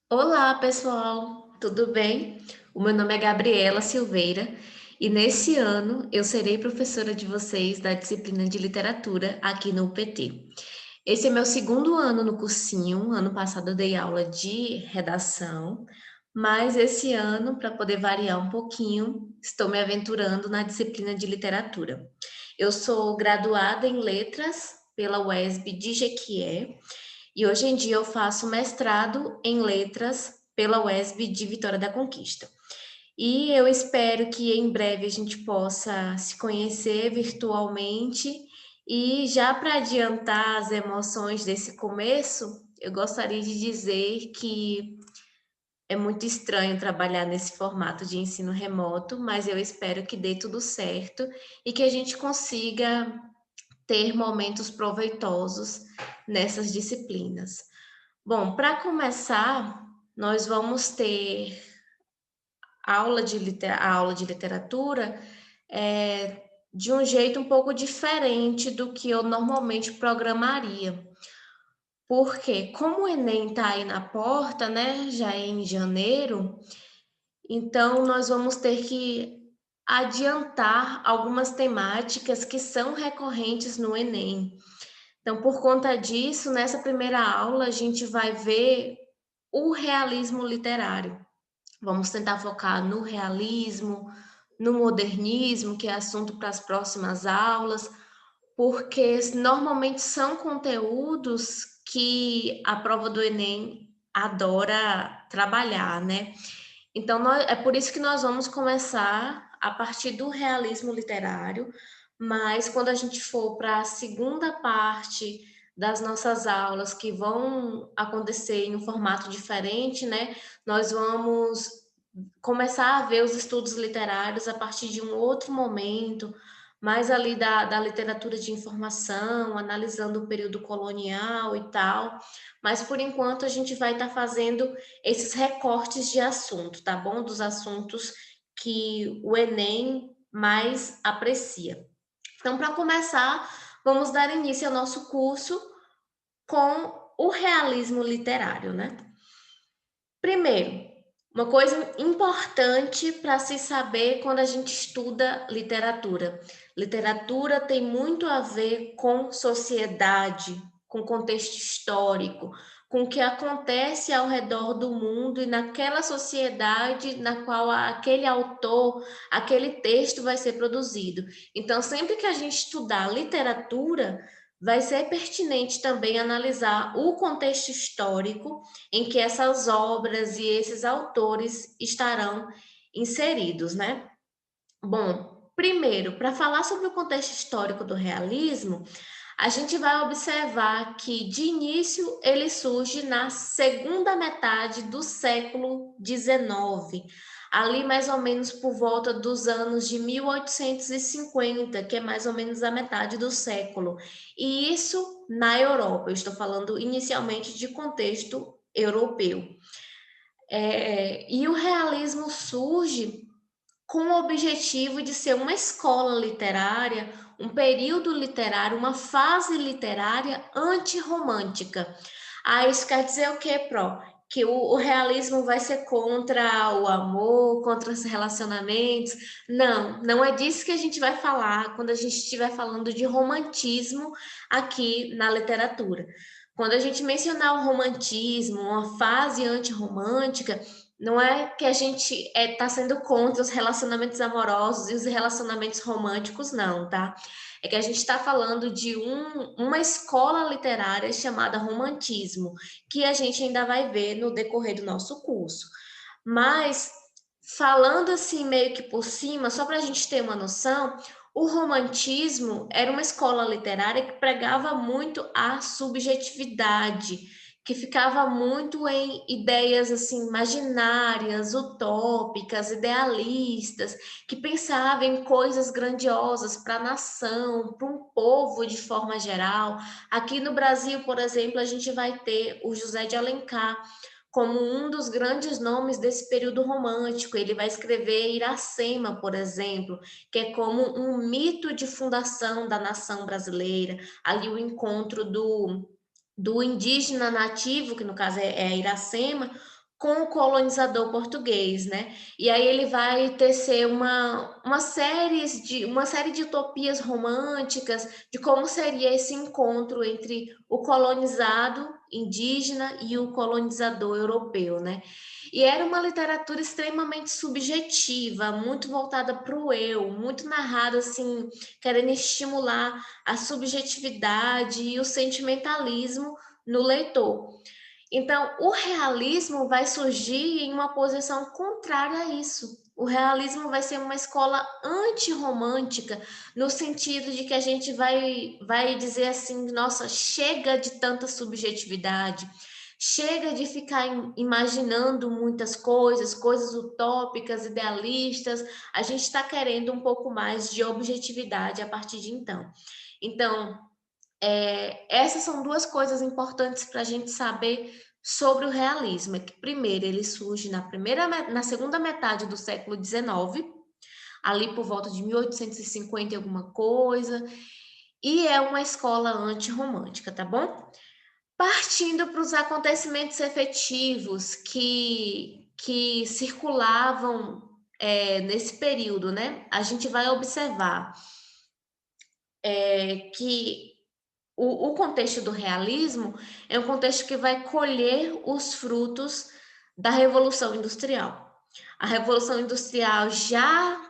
Olá, pessoal, tudo bem? O meu nome é Gabriela Silveira e nesse ano eu serei professora de vocês da disciplina de literatura aqui no UPT. Esse é meu segundo ano no cursinho. Ano passado eu dei aula de redação, mas esse ano, para poder variar um pouquinho, estou me aventurando na disciplina de literatura. Eu sou graduada em letras pela UESB de Jequié e hoje em dia eu faço mestrado em letras pela UESB de Vitória da Conquista. E eu espero que em breve a gente possa se conhecer virtualmente. E já para adiantar as emoções desse começo, eu gostaria de dizer que é muito estranho trabalhar nesse formato de ensino remoto, mas eu espero que dê tudo certo e que a gente consiga ter momentos proveitosos nessas disciplinas. Bom, para começar, nós vamos ter a aula de literatura de um jeito um pouco diferente do que eu normalmente programaria. Porque, como o Enem está aí na porta, né? Já é em janeiro, então nós vamos ter que adiantar algumas temáticas que são recorrentes no Enem. Então, por conta disso, nessa primeira aula, a gente vai ver o realismo literário. Vamos tentar focar no realismo, no modernismo, que é assunto para as próximas aulas, porque normalmente são conteúdos que a prova do Enem adora trabalhar, né? Então, é por isso que nós vamos começar a partir do realismo literário, mas quando a gente for para a segunda parte das nossas aulas, que vão acontecer em um formato diferente, né? Nós vamos começar a ver os estudos literários a partir de um outro momento, mais ali da literatura de informação, analisando o período colonial e tal. Mas por enquanto a gente vai estar fazendo esses recortes de assunto, tá bom? Dos assuntos que o Enem mais aprecia. Então, para começar, vamos dar início ao nosso curso com o realismo literário, né? Primeiro, uma coisa importante para se saber quando a gente estuda literatura. Literatura tem muito a ver com sociedade, com contexto histórico, com o que acontece ao redor do mundo e naquela sociedade na qual aquele autor, aquele texto vai ser produzido. Então, sempre que a gente estudar literatura, vai ser pertinente também analisar o contexto histórico em que essas obras e esses autores estarão inseridos, né? Bom, primeiro, para falar sobre o contexto histórico do realismo, a gente vai observar que, de início, ele surge na segunda metade do século XIX, ali mais ou menos por volta dos anos de 1850, que é mais ou menos a metade do século. E isso na Europa, eu estou falando inicialmente de contexto europeu. E o realismo surge com o objetivo de ser uma escola literária, um período literário, uma fase literária antirromântica. Ah, isso quer dizer o quê, Pro? Que o realismo vai ser contra o amor, contra os relacionamentos. Não, não é disso que a gente vai falar quando a gente estiver falando de romantismo aqui na literatura. Quando a gente mencionar o romantismo, uma fase antirromântica, não é que a gente está sendo contra os relacionamentos amorosos e os relacionamentos românticos, não, tá? É que a gente está falando de uma escola literária chamada romantismo, que a gente ainda vai ver no decorrer do nosso curso. Mas, falando assim, meio que por cima, só para a gente ter uma noção, o romantismo era uma escola literária que pregava muito a subjetividade, que ficava muito em ideias assim imaginárias, utópicas, idealistas, que pensava em coisas grandiosas para a nação, para um povo de forma geral. Aqui no Brasil, por exemplo, a gente vai ter o José de Alencar como um dos grandes nomes desse período romântico. Ele vai escrever Iracema, por exemplo, que é como um mito de fundação da nação brasileira, ali o encontro do indígena nativo, que no caso é Iracema, com o colonizador português, né? E aí ele vai tecer uma série de utopias românticas de como seria esse encontro entre o colonizado indígena e o colonizador europeu, né? E era uma literatura extremamente subjetiva, muito voltada para o eu, muito narrada assim, querendo estimular a subjetividade e o sentimentalismo no leitor. Então, o realismo vai surgir em uma posição contrária a isso. O realismo vai ser uma escola antirromântica, no sentido de que a gente vai dizer assim: nossa, chega de tanta subjetividade, chega de ficar imaginando muitas coisas, coisas utópicas, idealistas, a gente está querendo um pouco mais de objetividade a partir de então. Então, essas são duas coisas importantes para a gente saber sobre o realismo. É que, primeiro, ele surge na segunda metade do século XIX, ali por volta de 1850 e alguma coisa, e é uma escola antirromântica, tá bom? Partindo para os acontecimentos efetivos que circulavam nesse período, né? A gente vai observar que o contexto do realismo é um contexto que vai colher os frutos da Revolução Industrial. A Revolução Industrial já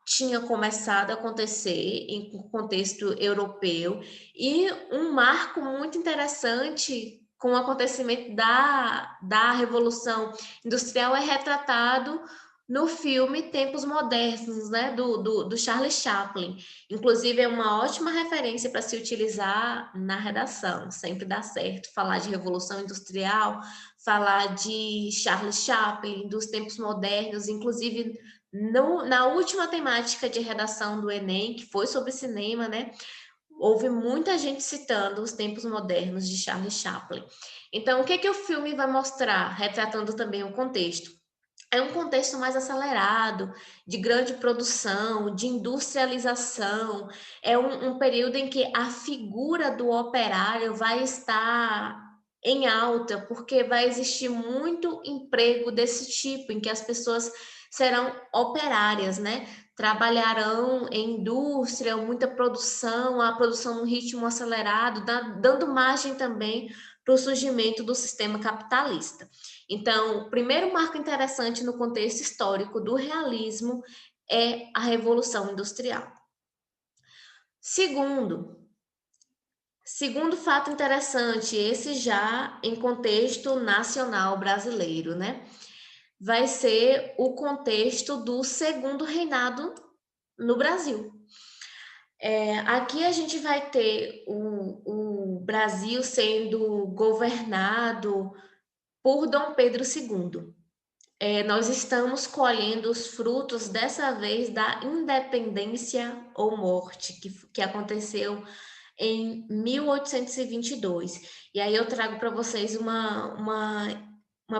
tinha começado a acontecer em contexto europeu e um marco muito interessante com o acontecimento da Revolução Industrial é retratado no filme Tempos Modernos, né, do Charles Chaplin. Inclusive, é uma ótima referência para se utilizar na redação. Sempre dá certo falar de Revolução Industrial, falar de Charles Chaplin, dos tempos modernos, inclusive na última temática de redação do Enem, que foi sobre cinema, né? Houve muita gente citando os tempos modernos de Charles Chaplin. Então, o que que o filme vai mostrar, retratando também o contexto? É um contexto mais acelerado, de grande produção, de industrialização. É um período em que a figura do operário vai estar em alta, porque vai existir muito emprego desse tipo, em que as pessoas serão operárias, né? Trabalharão em indústria, muita produção, a produção num ritmo acelerado, dando margem também para o surgimento do sistema capitalista. Então, o primeiro marco interessante no contexto histórico do realismo é a Revolução Industrial. Segundo fato interessante, esse já em contexto nacional brasileiro, né? Vai ser o contexto do segundo reinado no Brasil. Aqui a gente vai ter o Brasil sendo governado por Dom Pedro II. Nós estamos colhendo os frutos dessa vez da independência ou morte que aconteceu em 1822. E aí eu trago para vocês uma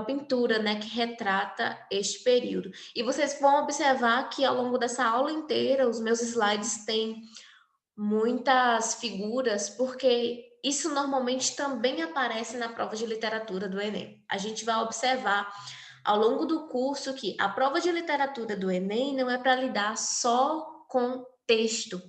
pintura, né, que retrata este período. E vocês vão observar que ao longo dessa aula inteira, os meus slides têm muitas figuras, porque isso normalmente também aparece na prova de literatura do Enem. A gente vai observar ao longo do curso que a prova de literatura do Enem não é para lidar só com texto,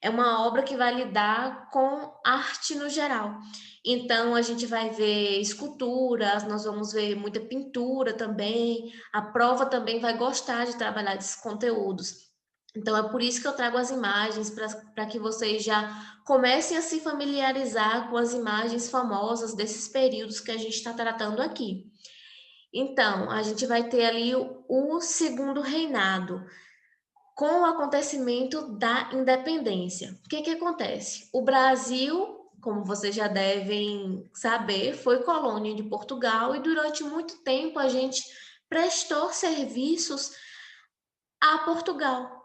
é uma obra que vai lidar com arte no geral. Então, a gente vai ver esculturas, nós vamos ver muita pintura também, a prova também vai gostar de trabalhar esses conteúdos. Então, é por isso que eu trago as imagens, para que vocês já comecem a se familiarizar com as imagens famosas desses períodos que a gente está tratando aqui. Então, a gente vai ter ali o segundo reinado, com o acontecimento da independência. O que que acontece? O Brasil, como vocês já devem saber, foi colônia de Portugal e durante muito tempo a gente prestou serviços a Portugal.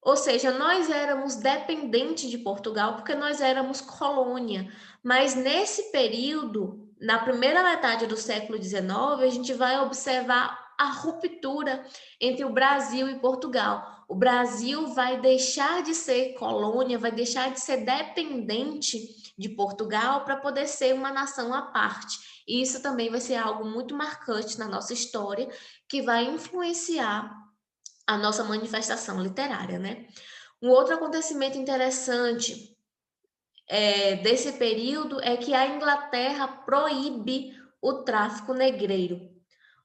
Ou seja, nós éramos dependentes de Portugal porque nós éramos colônia. Mas nesse período, na primeira metade do século XIX, a gente vai observar a ruptura entre o Brasil e Portugal. O Brasil vai deixar de ser colônia, vai deixar de ser dependente de Portugal para poder ser uma nação à parte. E isso também vai ser algo muito marcante na nossa história, que vai influenciar a nossa manifestação literária, né? Um outro acontecimento interessante desse período é que a Inglaterra proíbe o tráfico negreiro,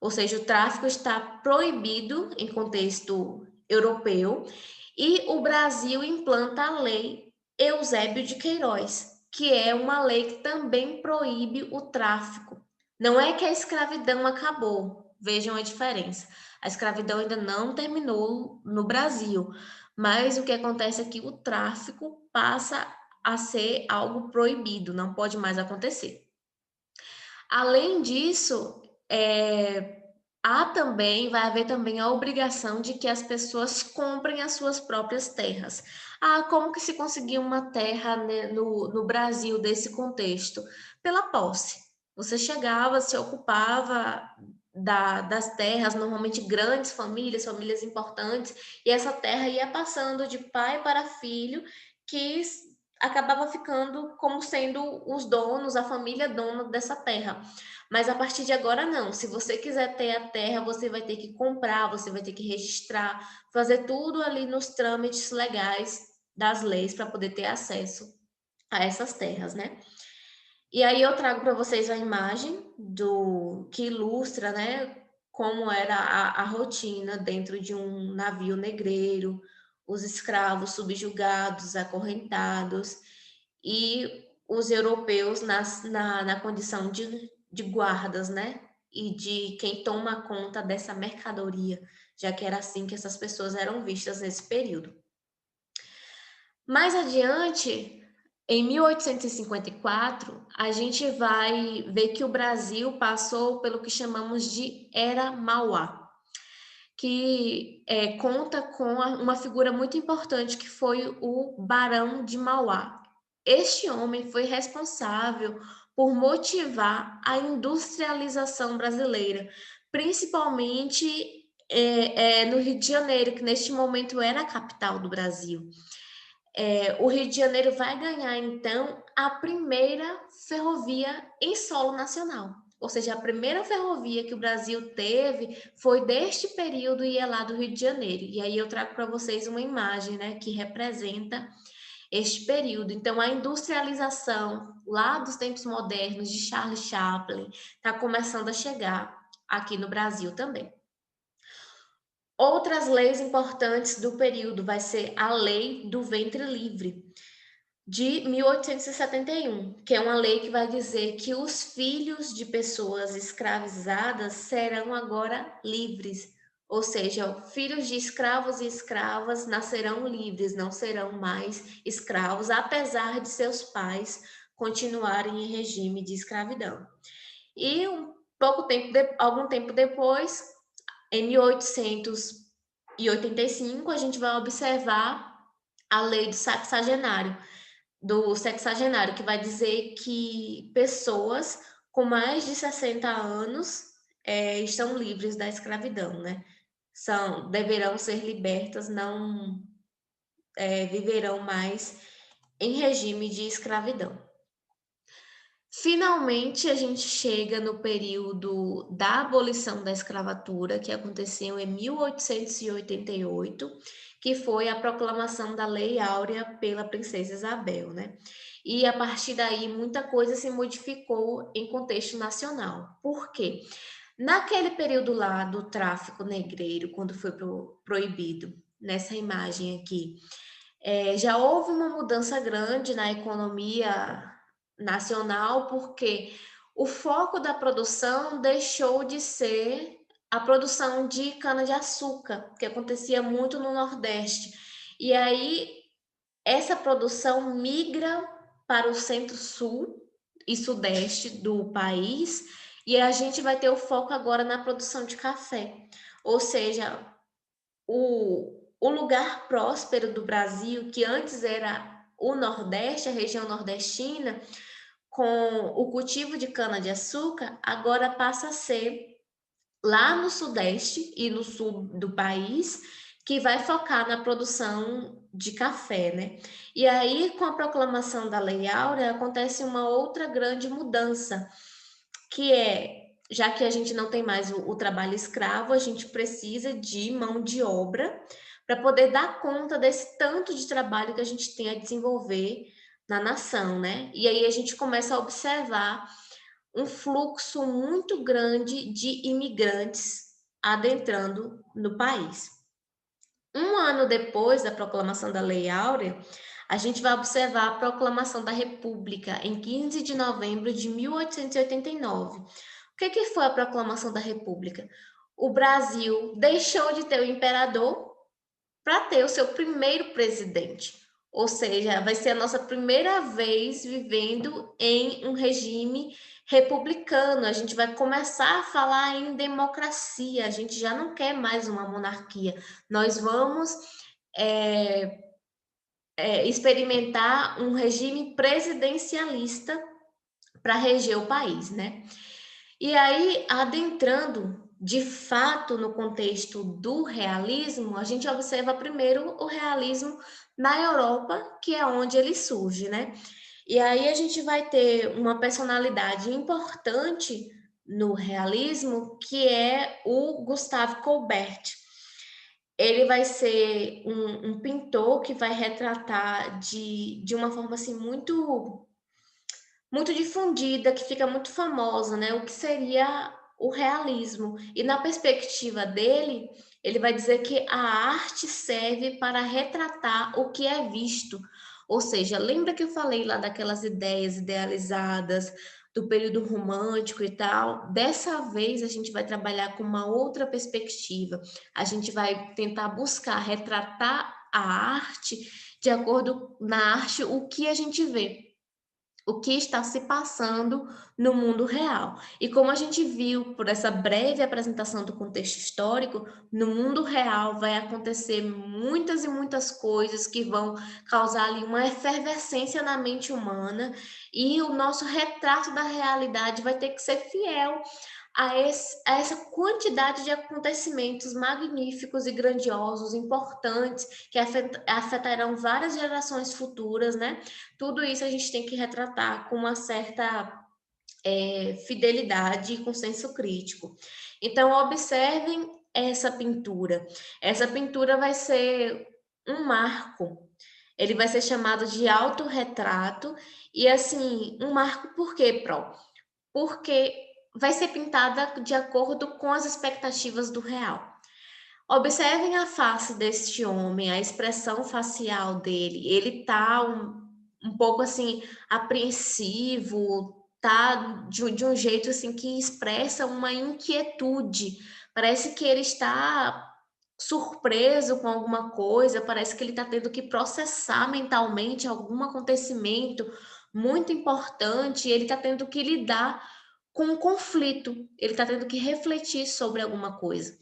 ou seja, o tráfico está proibido em contexto europeu e o Brasil implanta a lei Eusébio de Queiroz, que é uma lei que também proíbe o tráfico. Não é que a escravidão acabou, vejam a diferença. A escravidão ainda não terminou no Brasil, mas o que acontece é que o tráfico passa a ser algo proibido, não pode mais acontecer. Além disso, vai haver também a obrigação de que as pessoas comprem as suas próprias terras. Como que se conseguia uma terra, né, no Brasil desse contexto? Pela posse. Você chegava, se ocupava das terras, normalmente grandes famílias, famílias importantes, e essa terra ia passando de pai para filho, que acabava ficando como sendo os donos, a família dona dessa terra. Mas a partir de agora, não. Se você quiser ter a terra, você vai ter que comprar, você vai ter que registrar, fazer tudo ali nos trâmites legais das leis para poder ter acesso a essas terras, né? E aí eu trago para vocês a imagem do que ilustra, né, como era a rotina dentro de um navio negreiro, os escravos subjugados, acorrentados, e os europeus na condição de guardas, né? E de quem toma conta dessa mercadoria, já que era assim que essas pessoas eram vistas nesse período. Mais adiante, em 1854, a gente vai ver que o Brasil passou pelo que chamamos de Era Mauá, que conta com uma figura muito importante que foi o Barão de Mauá. Este homem foi responsável por motivar a industrialização brasileira, principalmente no Rio de Janeiro, que neste momento era a capital do Brasil. O Rio de Janeiro vai ganhar, então, a primeira ferrovia em solo nacional. Ou seja, a primeira ferrovia que o Brasil teve foi deste período e é lá do Rio de Janeiro. E aí eu trago para vocês uma imagem, né, que representa este período. Então, a industrialização lá dos tempos modernos de Charles Chaplin está começando a chegar aqui no Brasil também. Outras leis importantes do período vai ser a Lei do Ventre Livre, de 1871, que é uma lei que vai dizer que os filhos de pessoas escravizadas serão agora livres, ou seja, filhos de escravos e escravas nascerão livres, não serão mais escravos, apesar de seus pais continuarem em regime de escravidão. E algum tempo depois, em 1885, a gente vai observar a lei do sexagenário, que vai dizer que pessoas com mais de 60 anos estão livres da escravidão, né? Deverão ser libertas, não viverão mais em regime de escravidão. Finalmente, a gente chega no período da abolição da escravatura, que aconteceu em 1888, que foi a proclamação da Lei Áurea pela Princesa Isabel, né? E a partir daí, muita coisa se modificou em contexto nacional. Por quê? Naquele período lá do tráfico negreiro, quando foi proibido, nessa imagem aqui, já houve uma mudança grande na economia nacional, porque o foco da produção deixou de ser a produção de cana-de-açúcar, que acontecia muito no Nordeste. E aí, essa produção migra para o centro-sul e sudeste do país, e a gente vai ter o foco agora na produção de café. Ou seja, o lugar próspero do Brasil, que antes era o Nordeste, a região nordestina, com o cultivo de cana-de-açúcar, agora passa a ser lá no Sudeste e no Sul do país, que vai focar na produção de café, né? E aí, com a proclamação da Lei Áurea, acontece uma outra grande mudança, que é, já que a gente não tem mais o trabalho escravo, a gente precisa de mão de obra para poder dar conta desse tanto de trabalho que a gente tem a desenvolver na nação, né? E aí a gente começa a observar um fluxo muito grande de imigrantes adentrando no país. Um ano depois da proclamação da Lei Áurea, a gente vai observar a proclamação da República em 15 de novembro de 1889. O que foi a proclamação da República? O Brasil deixou de ter o imperador para ter o seu primeiro presidente. Ou seja, vai ser a nossa primeira vez vivendo em um regime republicano. A gente vai começar a falar em democracia. A gente já não quer mais uma monarquia. Nós vamos experimentar um regime presidencialista para reger o país, né? E aí, adentrando de fato no contexto do realismo, a gente observa primeiro o realismo na Europa, que é onde ele surge, né? E aí a gente vai ter uma personalidade importante no realismo, que é o Gustave Colbert. Ele vai ser um pintor que vai retratar de uma forma assim muito difundida, que fica muito famosa, né? O que seria o realismo. E na perspectiva dele, ele vai dizer que a arte serve para retratar o que é visto. Ou seja, lembra que eu falei lá daquelas ideias idealizadas do período romântico e tal? Dessa vez a gente vai trabalhar com uma outra perspectiva. A gente vai tentar buscar retratar a arte de acordo na arte o que a gente vê, o que está se passando no mundo real. E como a gente viu por essa breve apresentação do contexto histórico, no mundo real vai acontecer muitas e muitas coisas que vão causar ali uma efervescência na mente humana, e o nosso retrato da realidade vai ter que ser fiel a essa quantidade de acontecimentos magníficos e grandiosos, importantes, que afetarão várias gerações futuras, né? Tudo isso a gente tem que retratar com uma certa fidelidade e com senso crítico. Então, observem essa pintura. Essa pintura vai ser um marco. Ele vai ser chamado de autorretrato. E, assim, um marco por quê, Pro? Porque vai ser pintada de acordo com as expectativas do real. Observem a face deste homem, a expressão facial dele. Ele tá um pouco assim apreensivo, tá de um jeito assim que expressa uma inquietude. Parece que ele está surpreso com alguma coisa, parece que ele está tendo que processar mentalmente algum acontecimento muito importante, ele está tendo que lidar com um conflito, ele está tendo que refletir sobre alguma coisa.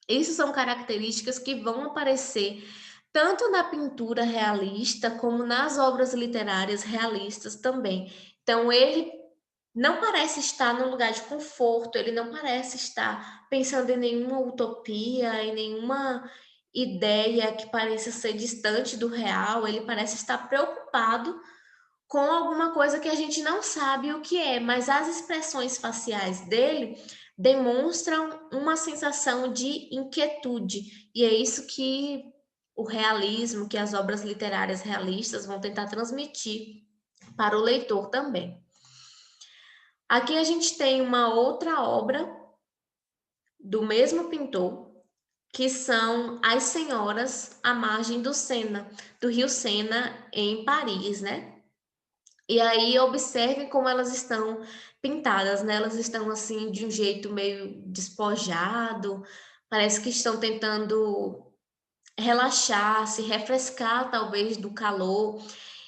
Isso são características que vão aparecer tanto na pintura realista como nas obras literárias realistas também. Então, ele não parece estar num lugar de conforto, ele não parece estar pensando em nenhuma utopia, em nenhuma ideia que pareça ser distante do real, ele parece estar preocupado com alguma coisa que a gente não sabe o que é, mas as expressões faciais dele demonstram uma sensação de inquietude, e é isso que o realismo, que as obras literárias realistas vão tentar transmitir para o leitor também. Aqui a gente tem uma outra obra do mesmo pintor, que são As Senhoras à Margem do Sena, do Rio Sena, em Paris, né? E aí observem como elas estão pintadas, né? Elas estão assim de um jeito meio despojado, parece que estão tentando relaxar, se refrescar talvez do calor.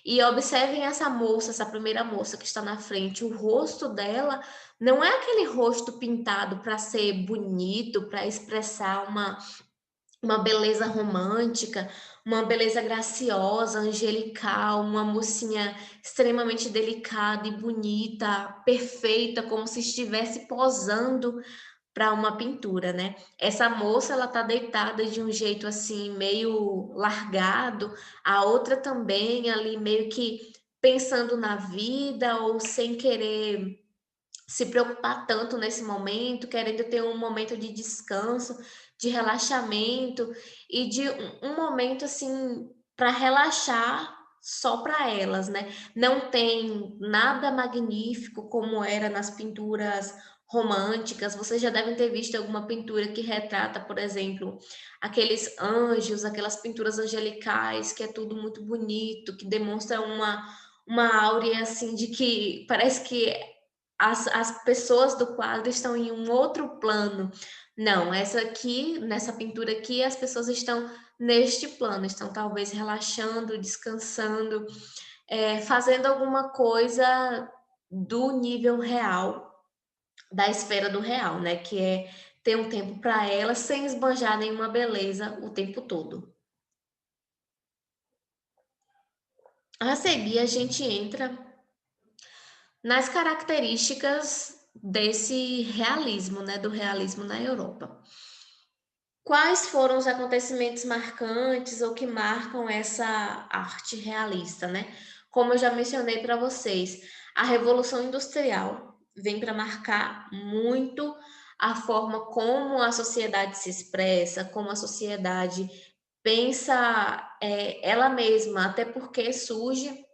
E observem essa moça, essa primeira moça que está na frente, o rosto dela não é aquele rosto pintado para ser bonito, para expressar uma beleza romântica, uma beleza graciosa, angelical, uma mocinha extremamente delicada e bonita, perfeita, como se estivesse posando para uma pintura, né? Essa moça, ela tá deitada de um jeito assim meio largado, a outra também ali meio que pensando na vida ou sem querer se preocupar tanto nesse momento, querendo ter um momento de descanso, de relaxamento e de um momento assim para relaxar só para elas, né? Não tem nada magnífico como era nas pinturas românticas. Vocês já devem ter visto alguma pintura que retrata, por exemplo, aqueles anjos, aquelas pinturas angelicais, que é tudo muito bonito, que demonstra uma áurea assim de que parece que as pessoas do quadro estão em um outro plano. Não, essa aqui, nessa pintura aqui, as pessoas estão neste plano, estão talvez relaxando, descansando, fazendo alguma coisa do nível real, da esfera do real, né? Que é ter um tempo para elas sem esbanjar nenhuma beleza o tempo todo. A seguir, a gente entra nas características desse realismo, né, do realismo na Europa. Quais foram os acontecimentos marcantes ou que marcam essa arte realista, né? Como eu já mencionei para vocês, a Revolução Industrial vem para marcar muito a forma como a sociedade se expressa, como a sociedade pensa ela mesma, até porque surge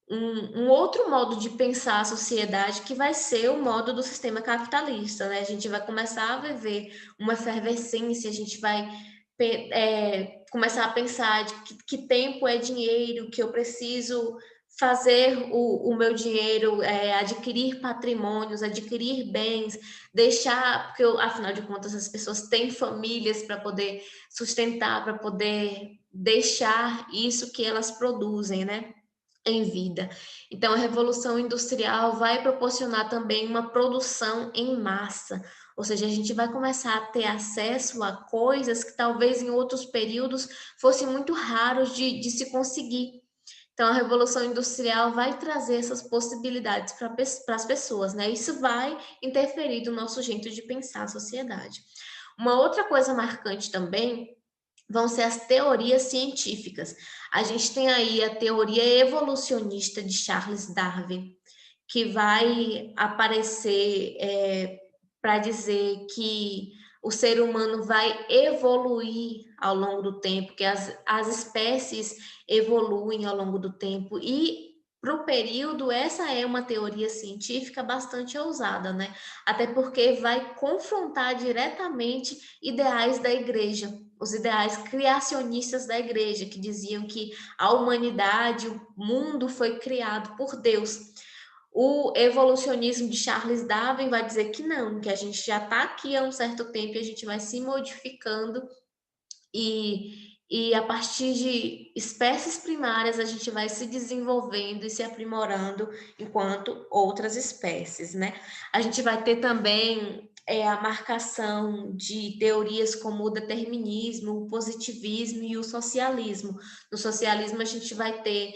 um outro modo de pensar a sociedade que vai ser o modo do sistema capitalista, né? A gente vai começar a viver uma efervescência, a gente vai começar a pensar de que tempo é dinheiro, que eu preciso fazer o meu dinheiro, adquirir patrimônios, adquirir bens, deixar, porque afinal de contas as pessoas têm famílias para poder sustentar, para poder deixar isso que elas produzem, né? Em vida. Então, a Revolução Industrial vai proporcionar também uma produção em massa, ou seja, a gente vai começar a ter acesso a coisas que talvez em outros períodos fossem muito raros de se conseguir. Então, a Revolução Industrial vai trazer essas possibilidades para as pessoas, né? Isso vai interferir no nosso jeito de pensar a sociedade. Uma outra coisa marcante também vão ser as teorias científicas. A gente tem aí a teoria evolucionista de Charles Darwin, que vai aparecer para dizer que o ser humano vai evoluir ao longo do tempo, que as espécies evoluem ao longo do tempo e para o período, essa é uma teoria científica bastante ousada, né? Até porque vai confrontar diretamente ideais da igreja, os ideais criacionistas da igreja, que diziam que a humanidade, o mundo foi criado por Deus. O evolucionismo de Charles Darwin vai dizer que não, que a gente já está aqui há um certo tempo e a gente vai se modificando e a partir de espécies primárias a gente vai se desenvolvendo e se aprimorando enquanto outras espécies, né? A gente vai ter também a marcação de teorias como o determinismo, o positivismo e o socialismo. No socialismo a gente vai ter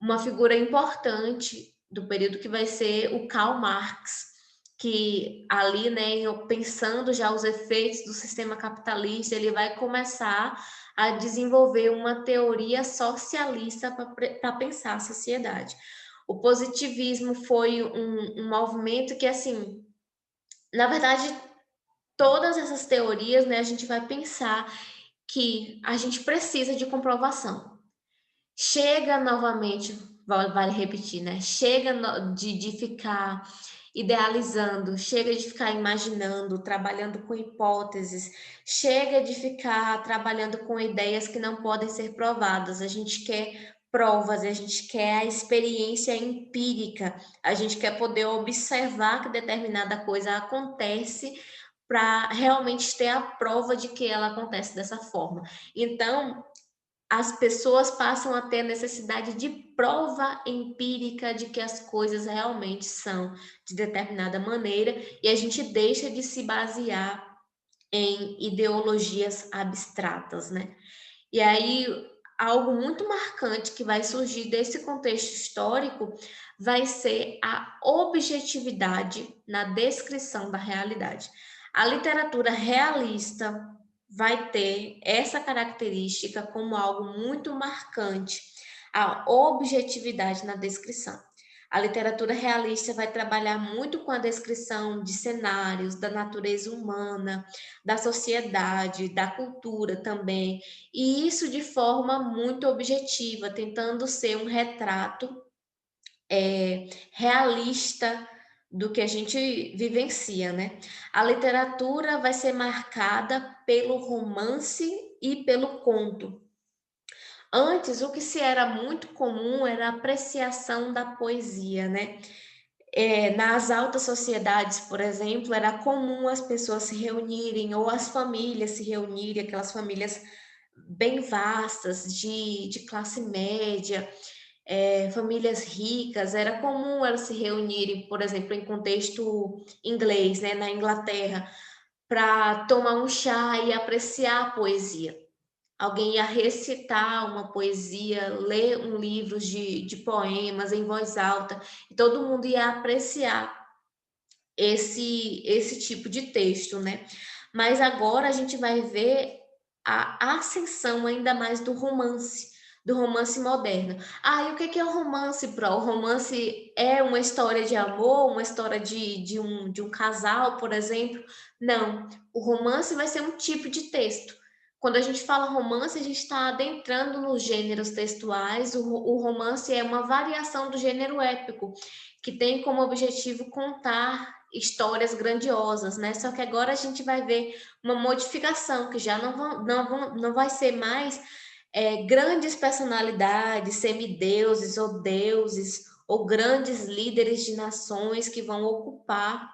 uma figura importante do período que vai ser o Karl Marx, que ali, né, pensando já os efeitos do sistema capitalista, ele vai começar a desenvolver uma teoria socialista para pensar a sociedade. O positivismo foi um movimento que, assim, na verdade, todas essas teorias, né, a gente vai pensar que a gente precisa de comprovação. Chega novamente, vale repetir, né? Chega de ficar idealizando, chega de ficar imaginando, trabalhando com hipóteses, chega de ficar trabalhando com ideias que não podem ser provadas. A gente quer provas, a gente quer a experiência empírica, a gente quer poder observar que determinada coisa acontece para realmente ter a prova de que ela acontece dessa forma. Então, as pessoas passam a ter a necessidade de prova empírica de que as coisas realmente são de determinada maneira e a gente deixa de se basear em ideologias abstratas, né? E aí algo muito marcante que vai surgir desse contexto histórico vai ser a objetividade na descrição da realidade. A literatura realista vai ter essa característica como algo muito marcante, a objetividade na descrição. A literatura realista vai trabalhar muito com a descrição de cenários, da natureza humana, da sociedade, da cultura também, e isso de forma muito objetiva, tentando ser um retrato realista do que a gente vivencia, né? A literatura vai ser marcada pelo romance e pelo conto. Antes, o que se era muito comum era a apreciação da poesia, né? Nas altas sociedades, por exemplo, era comum as pessoas se reunirem ou as famílias se reunirem, aquelas famílias bem vastas, de classe média, famílias ricas, era comum elas se reunirem, por exemplo, em contexto inglês, né, na Inglaterra, para tomar um chá e apreciar a poesia. Alguém ia recitar uma poesia, ler um livro de poemas em voz alta, e todo mundo ia apreciar esse tipo de texto, né? Mas agora a gente vai ver a ascensão ainda mais do romance moderno. Ah, e o que é o romance, Pro? O romance é uma história de amor, uma história de um casal, por exemplo? Não, o romance vai ser um tipo de texto. Quando a gente fala romance, a gente está adentrando nos gêneros textuais. O romance é uma variação do gênero épico, que tem como objetivo contar histórias grandiosas, né? Só que agora a gente vai ver uma modificação, que já não vai ser mais grandes personalidades, semideuses ou deuses, ou grandes líderes de nações que vão ocupar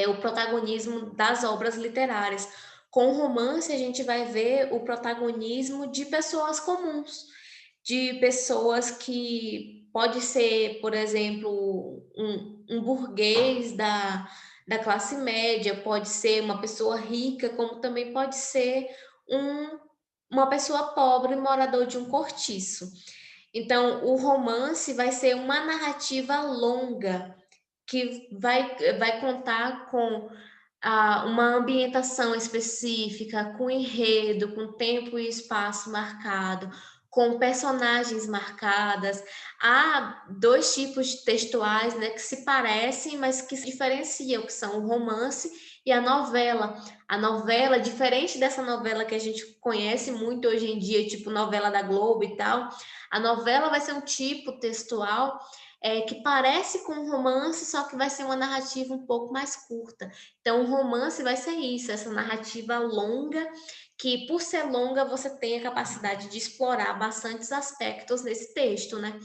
o protagonismo das obras literárias. Com o romance, a gente vai ver o protagonismo de pessoas comuns, de pessoas que pode ser, por exemplo, um burguês da classe média, pode ser uma pessoa rica, como também pode ser um, uma pessoa pobre, morador de um cortiço. Então, o romance vai ser uma narrativa longa, que vai contar com uma ambientação específica, com enredo, com tempo e espaço marcado, com personagens marcadas. Há dois tipos de textuais, né, que se parecem, mas que se diferenciam, que são o romance e a novela. A novela, diferente dessa novela que a gente conhece muito hoje em dia, tipo novela da Globo e tal, a novela vai ser um tipo textual que parece com um romance, só que vai ser uma narrativa um pouco mais curta. Então, o romance vai ser isso, essa narrativa longa, que por ser longa, você tem a capacidade de explorar bastantes aspectos nesse texto, né?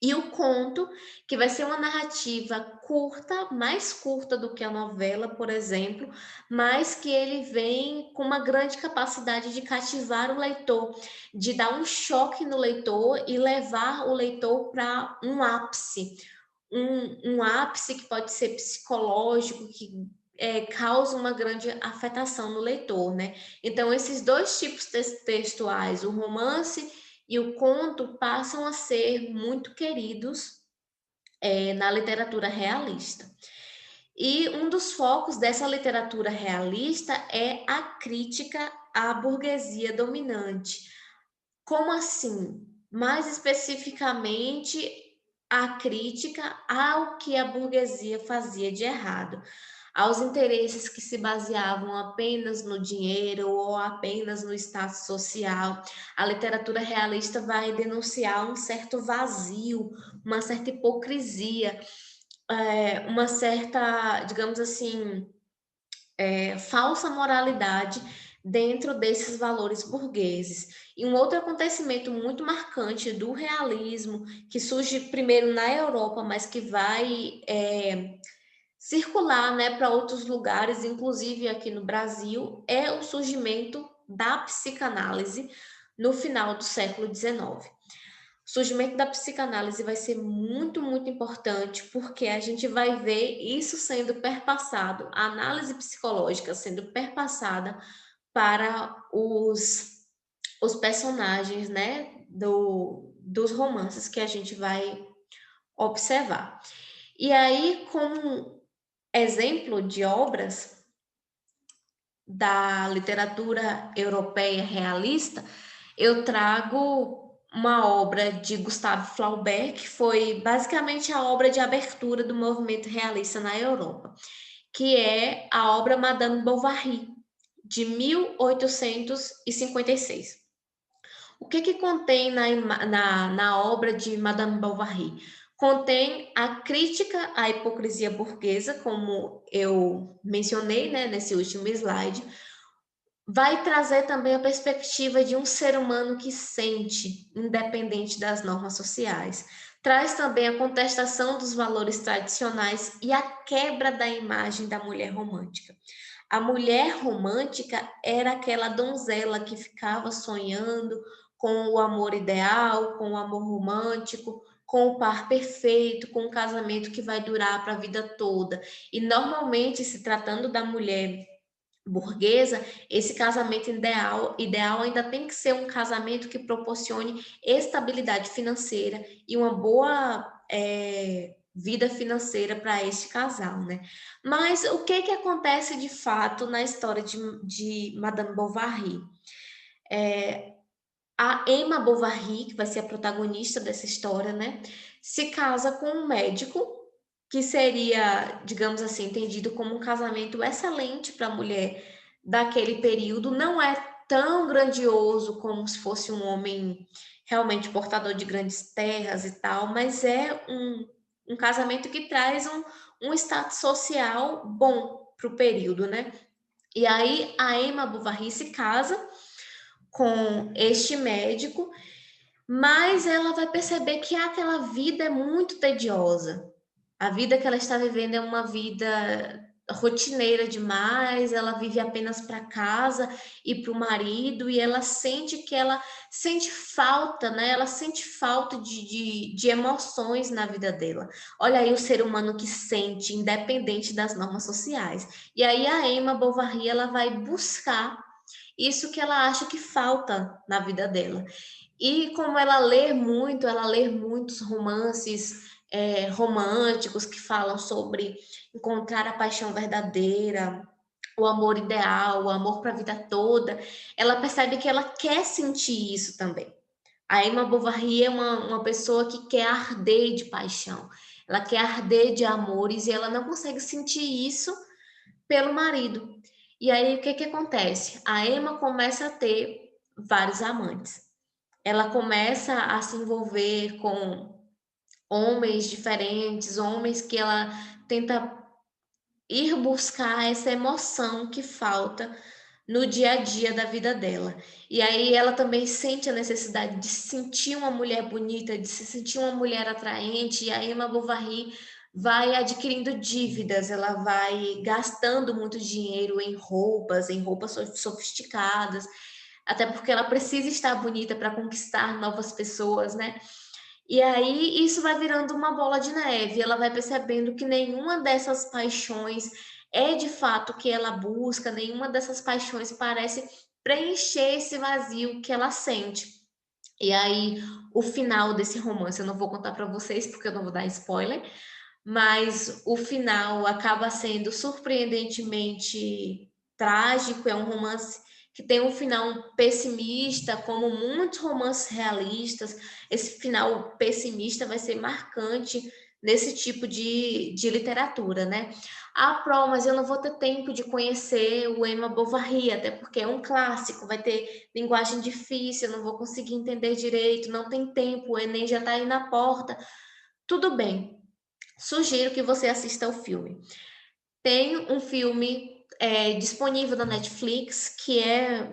E o conto, que vai ser uma narrativa curta, mais curta do que a novela, por exemplo, mas que ele vem com uma grande capacidade de cativar o leitor, de dar um choque no leitor e levar o leitor para um ápice. Um ápice que pode ser psicológico, que causa uma grande afetação no leitor, né? Então, esses dois tipos textuais, o romance e o conto, passam a ser muito queridos na literatura realista. E um dos focos dessa literatura realista é a crítica à burguesia dominante. Como assim? Mais especificamente, a crítica ao que a burguesia fazia de errado, aos interesses que se baseavam apenas no dinheiro ou apenas no status social. A literatura realista vai denunciar um certo vazio, uma certa hipocrisia, uma certa, digamos assim, falsa moralidade dentro desses valores burgueses. E um outro acontecimento muito marcante do realismo, que surge primeiro na Europa, mas que vai circular, né, para outros lugares, inclusive aqui no Brasil, é o surgimento da psicanálise no final do século XIX. O surgimento da psicanálise vai ser muito, muito importante, porque a gente vai ver isso sendo perpassado, a análise psicológica sendo perpassada para os personagens, né, dos romances que a gente vai observar. E aí, como exemplo de obras da literatura europeia realista, eu trago uma obra de Gustave Flaubert, que foi basicamente a obra de abertura do movimento realista na Europa, que é a obra Madame Bovary, de 1856. O que contém na obra de Madame Bovary? Contém a crítica à hipocrisia burguesa, como eu mencionei, né, nesse último slide. Vai trazer também a perspectiva de um ser humano que sente, independente das normas sociais. Traz também a contestação dos valores tradicionais e a quebra da imagem da mulher romântica. A mulher romântica era aquela donzela que ficava sonhando com o amor ideal, com o amor romântico, com o par perfeito, com um casamento que vai durar para a vida toda. E normalmente, se tratando da mulher burguesa, esse casamento ideal ainda tem que ser um casamento que proporcione estabilidade financeira e uma boa vida financeira para este casal, né? Mas o que acontece de fato na história de Madame Bovary? A Emma Bovary, que vai ser a protagonista dessa história, né, se casa com um médico que seria, digamos assim, entendido como um casamento excelente para a mulher daquele período. Não é tão grandioso como se fosse um homem realmente portador de grandes terras e tal, mas é um casamento que traz um status social bom para o período, né? E aí a Emma Bovary se casa com este médico, mas ela vai perceber que aquela vida é muito tediosa. A vida que ela está vivendo é uma vida rotineira demais, ela vive apenas para casa e para o marido, e ela sente que ela sente falta, né? Ela sente falta de emoções na vida dela. Olha aí o ser humano que sente, independente das normas sociais. E aí a Emma Bovary, ela vai buscar isso que ela acha que falta na vida dela. E como ela lê muitos romances românticos que falam sobre encontrar a paixão verdadeira, o amor ideal, o amor para a vida toda, ela percebe que ela quer sentir isso também. A Emma Bovary é uma pessoa que quer arder de paixão, ela quer arder de amores e ela não consegue sentir isso pelo marido. E aí, o que acontece? A Emma começa a ter vários amantes. Ela começa a se envolver com homens diferentes, homens que ela tenta ir buscar essa emoção que falta no dia a dia da vida dela. E aí ela também sente a necessidade de se sentir uma mulher bonita, de se sentir uma mulher atraente, e a Emma Bovary vai adquirindo dívidas, ela vai gastando muito dinheiro em roupas sofisticadas, até porque ela precisa estar bonita para conquistar novas pessoas, né? E aí isso vai virando uma bola de neve, ela vai percebendo que nenhuma dessas paixões é de fato o que ela busca, nenhuma dessas paixões parece preencher esse vazio que ela sente. E aí o final desse romance, eu não vou contar para vocês porque eu não vou dar spoiler, mas o final acaba sendo surpreendentemente trágico, é um romance que tem um final pessimista, como muitos romances realistas, esse final pessimista vai ser marcante nesse tipo de literatura, né? Ah, Pro, mas eu não vou ter tempo de conhecer o Emma Bovary, até porque é um clássico, vai ter linguagem difícil, eu não vou conseguir entender direito, não tem tempo, o Enem já está aí na porta. Tudo bem, sugiro que você assista ao filme. Tem um filme disponível na Netflix que é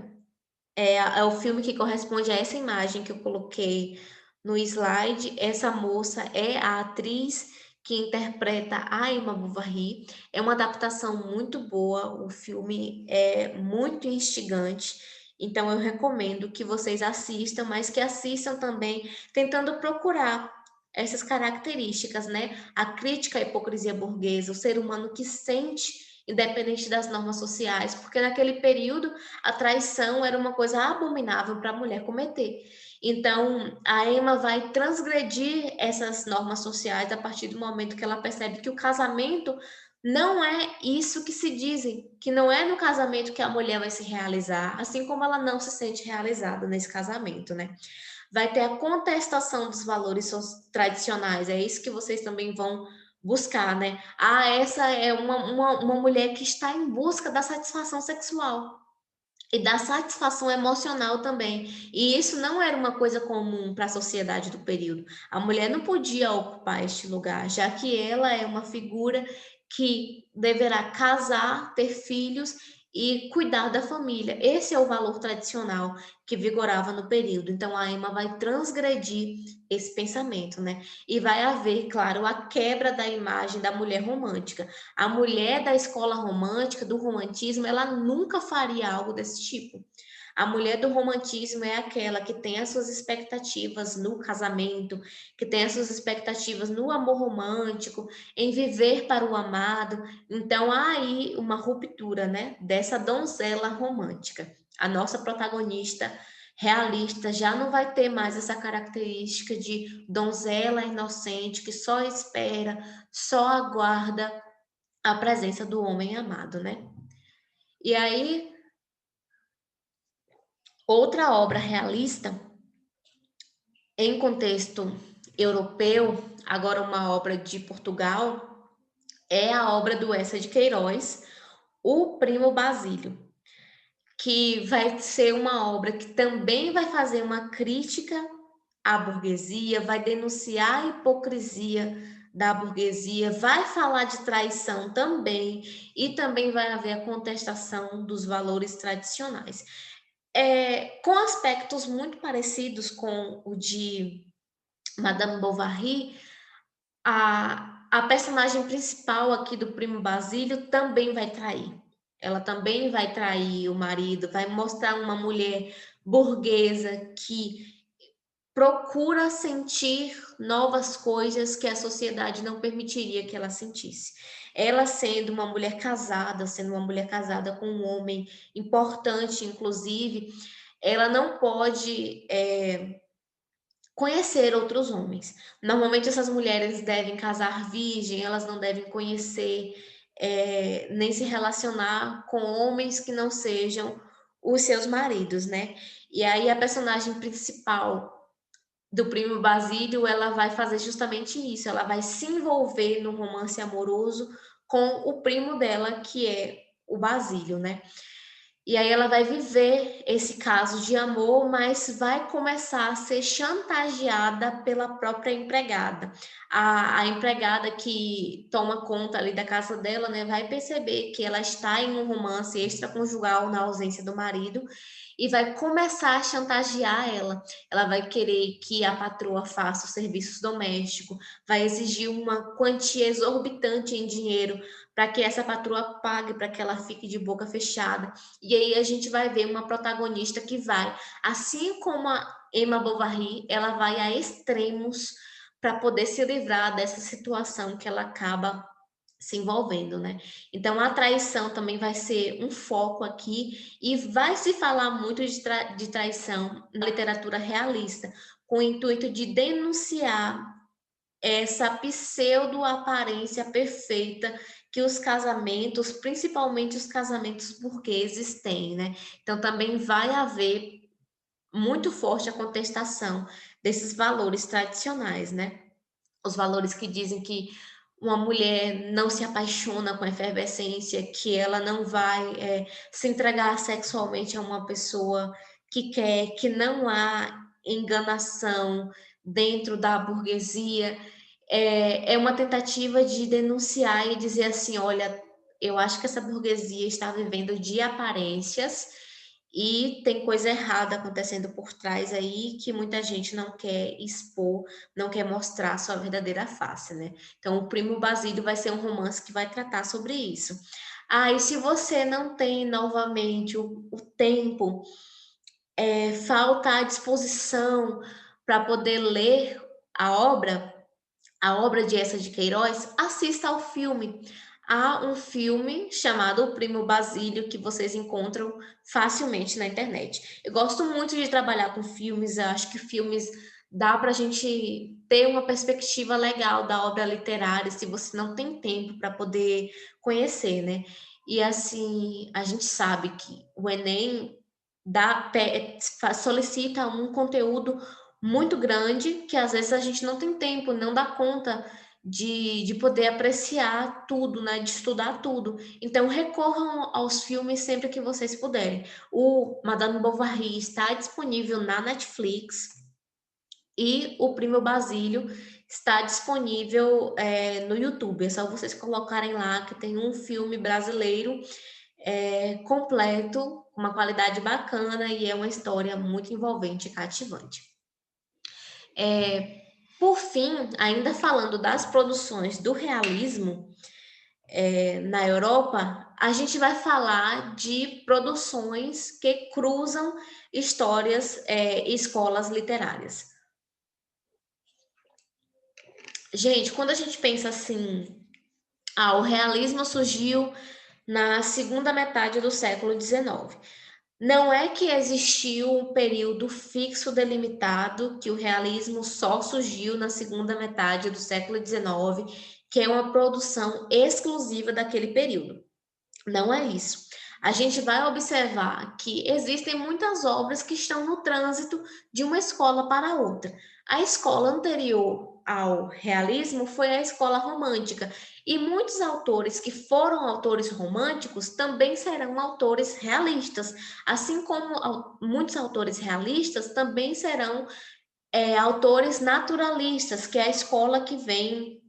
o filme que corresponde a essa imagem que eu coloquei no slide. Essa moça é a atriz que interpreta a Emma Bovary. É uma adaptação muito boa, o filme é muito instigante. Então eu recomendo que vocês assistam, mas que assistam também tentando procurar essas características, né? A crítica à hipocrisia burguesa, o ser humano que sente independente das normas sociais, porque naquele período a traição era uma coisa abominável para a mulher cometer. Então, a Emma vai transgredir essas normas sociais a partir do momento que ela percebe que o casamento não é isso que se dizem, que não é no casamento que a mulher vai se realizar, assim como ela não se sente realizada nesse casamento, né? Vai ter a contestação dos valores tradicionais, é isso que vocês também vão buscar, né? Ah, essa é uma mulher que está em busca da satisfação sexual e da satisfação emocional também. E isso não era uma coisa comum para a sociedade do período. A mulher não podia ocupar este lugar, já que ela é uma figura que deverá casar, ter filhos e cuidar da família. Esse é o valor tradicional que vigorava no período. Então a Emma vai transgredir esse pensamento, né? E vai haver, claro, a quebra da imagem da mulher romântica. A mulher da escola romântica, do romantismo, ela nunca faria algo desse tipo. A mulher do romantismo é aquela que tem as suas expectativas no casamento, que tem as suas expectativas no amor romântico, em viver para o amado. Então há aí uma ruptura, né, dessa donzela romântica. A nossa protagonista realista já não vai ter mais essa característica de donzela inocente que só espera, só aguarda a presença do homem amado, né? E aí, outra obra realista em contexto europeu, agora uma obra de Portugal, é a obra do Eça de Queiroz, O Primo Basílio, que vai ser uma obra que também vai fazer uma crítica à burguesia, vai denunciar a hipocrisia da burguesia, vai falar de traição também, e também vai haver a contestação dos valores tradicionais. Com aspectos muito parecidos com o de Madame Bovary, a personagem principal aqui do Primo Basílio também vai trair. Ela também vai trair o marido, vai mostrar uma mulher burguesa que procura sentir novas coisas que a sociedade não permitiria que ela sentisse. Ela sendo uma mulher casada com um homem importante, inclusive, ela não pode conhecer outros homens. Normalmente essas mulheres devem casar virgem, elas não devem conhecer nem se relacionar com homens que não sejam os seus maridos, né? E aí a personagem principal do Primo Basílio, ela vai fazer justamente isso, ela vai se envolver no romance amoroso com o primo dela, que é o Basílio, né? E aí ela vai viver esse caso de amor, mas vai começar a ser chantageada pela própria empregada. A empregada que toma conta ali da casa dela, né, vai perceber que ela está em um romance extraconjugal na ausência do marido e vai começar a chantagear ela. Ela vai querer que a patroa faça os serviços domésticos, vai exigir uma quantia exorbitante em dinheiro para que essa patroa pague para que ela fique de boca fechada. E aí a gente vai ver uma protagonista que vai, assim como a Emma Bovary, ela vai a extremos para poder se livrar dessa situação que ela acaba se envolvendo, né? Então a traição também vai ser um foco aqui e vai se falar muito de traição na literatura realista, com o intuito de denunciar essa pseudo-aparência perfeita que os casamentos, principalmente os casamentos burgueses, têm, né? Então também vai haver muito forte a contestação desses valores tradicionais, né? Os valores que dizem que uma mulher não se apaixona com efervescência, que ela não vai se entregar sexualmente a uma pessoa que quer, que não há enganação dentro da burguesia. É uma tentativa de denunciar e dizer assim, olha, eu acho que essa burguesia está vivendo de aparências e tem coisa errada acontecendo por trás aí que muita gente não quer expor, não quer mostrar a sua verdadeira face, né? Então, o Primo Basílio vai ser um romance que vai tratar sobre isso. Ah, e se você não tem novamente o tempo, falta a disposição para poder ler a obra de Eça de Queiroz, assista ao filme. há um filme chamado O Primo Basílio que vocês encontram facilmente na internet. Eu gosto muito de trabalhar com filmes, eu acho que filmes dá para a gente ter uma perspectiva legal da obra literária, se você não tem tempo para poder conhecer, né? E assim, a gente sabe que o Enem solicita um conteúdo muito grande que às vezes a gente não tem tempo, não dá conta de poder apreciar tudo, né? De estudar tudo. Então, recorram aos filmes sempre que vocês puderem. O Madame Bovary está disponível na Netflix e o Primo Basílio está disponível no YouTube. É só vocês colocarem lá que tem um filme brasileiro completo, com uma qualidade bacana e é uma história muito envolvente e cativante. Por fim, ainda falando das produções do realismo na Europa, a gente vai falar de produções que cruzam histórias e escolas literárias. Gente, quando a gente pensa assim, o realismo surgiu na segunda metade do século XIX. Não é que existiu um período fixo delimitado, que o realismo só surgiu na segunda metade do século XIX, que é uma produção exclusiva daquele período. Não é isso. A gente vai observar que existem muitas obras que estão no trânsito de uma escola para outra. A escola anterior ao realismo foi a escola romântica, e muitos autores que foram autores românticos também serão autores realistas, assim como muitos autores realistas também serão autores naturalistas, que é a escola que vem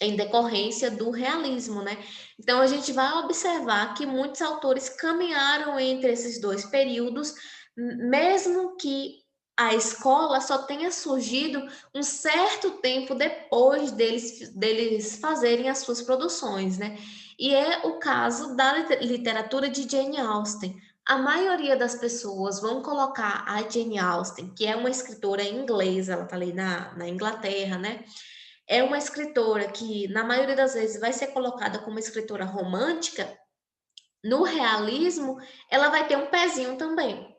em decorrência do realismo, né? Então a gente vai observar que muitos autores caminharam entre esses dois períodos, mesmo que a escola só tenha surgido um certo tempo depois deles fazerem as suas produções, né? E é o caso da literatura de Jane Austen. A maioria das pessoas vão colocar a Jane Austen, que é uma escritora inglesa, ela está ali na Inglaterra, né? É uma escritora que, na maioria das vezes, vai ser colocada como escritora romântica. No realismo, ela vai ter um pezinho também.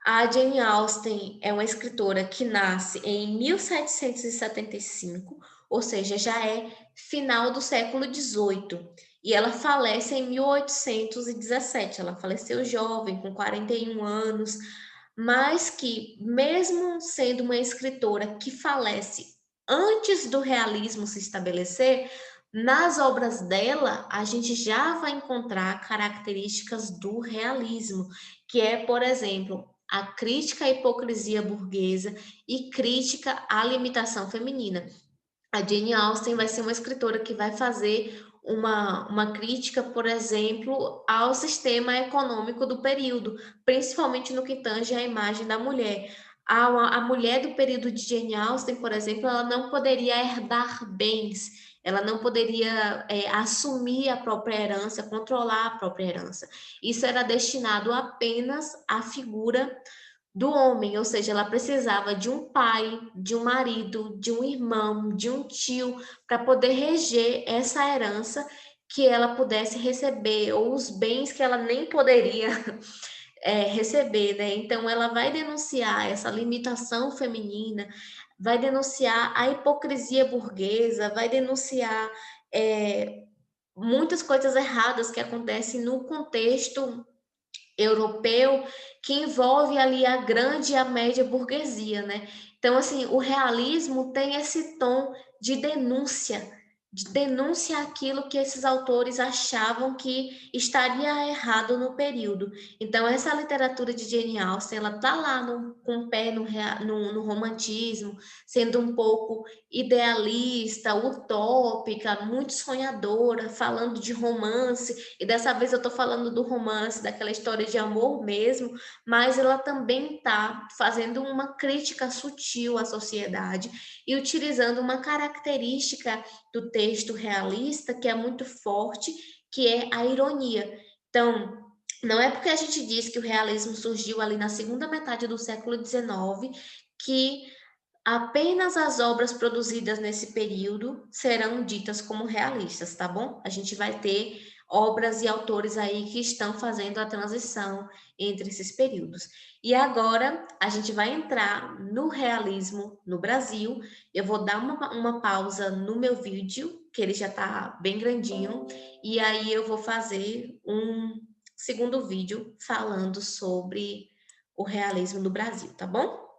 A Jane Austen é uma escritora que nasce em 1775, ou seja, já é final do século XVIII, e ela falece em 1817. Ela faleceu jovem, com 41 anos, mas que, mesmo sendo uma escritora que falece antes do realismo se estabelecer, nas obras dela a gente já vai encontrar características do realismo, que é, por exemplo, a crítica à hipocrisia burguesa e crítica à limitação feminina. A Jane Austen vai ser uma escritora que vai fazer uma crítica, por exemplo, ao sistema econômico do período, principalmente no que tange à imagem da mulher. A mulher do período de Jane Austen, por exemplo, ela não poderia herdar bens, ela não poderia assumir a própria herança, controlar a própria herança. Isso era destinado apenas à figura do homem, ou seja, ela precisava de um pai, de um marido, de um irmão, de um tio, para poder reger essa herança que ela pudesse receber, ou os bens que ela nem poderia receber, né? Então, ela vai denunciar essa limitação feminina, vai denunciar a hipocrisia burguesa, vai denunciar muitas coisas erradas que acontecem no contexto europeu, que envolve ali a grande e a média burguesia, né? Então, assim, o realismo tem esse tom de denúncia àquilo que esses autores achavam que estaria errado no período. Então, essa literatura de Jane Austen, ela tá lá com o pé no romantismo, sendo um pouco idealista, utópica, muito sonhadora, falando de romance, e dessa vez eu estou falando do romance, daquela história de amor mesmo, mas ela também está fazendo uma crítica sutil à sociedade e utilizando uma característica do texto realista que é muito forte, que é a ironia. Então, não é porque a gente diz que o realismo surgiu ali na segunda metade do século XIX que Apenas as obras produzidas nesse período serão ditas como realistas, tá bom? A gente vai ter obras e autores aí que estão fazendo a transição entre esses períodos. E agora a gente vai entrar no realismo no Brasil. Eu vou dar uma pausa no meu vídeo, que ele já tá bem grandinho, e aí eu vou fazer um segundo vídeo falando sobre o realismo no Brasil, tá bom?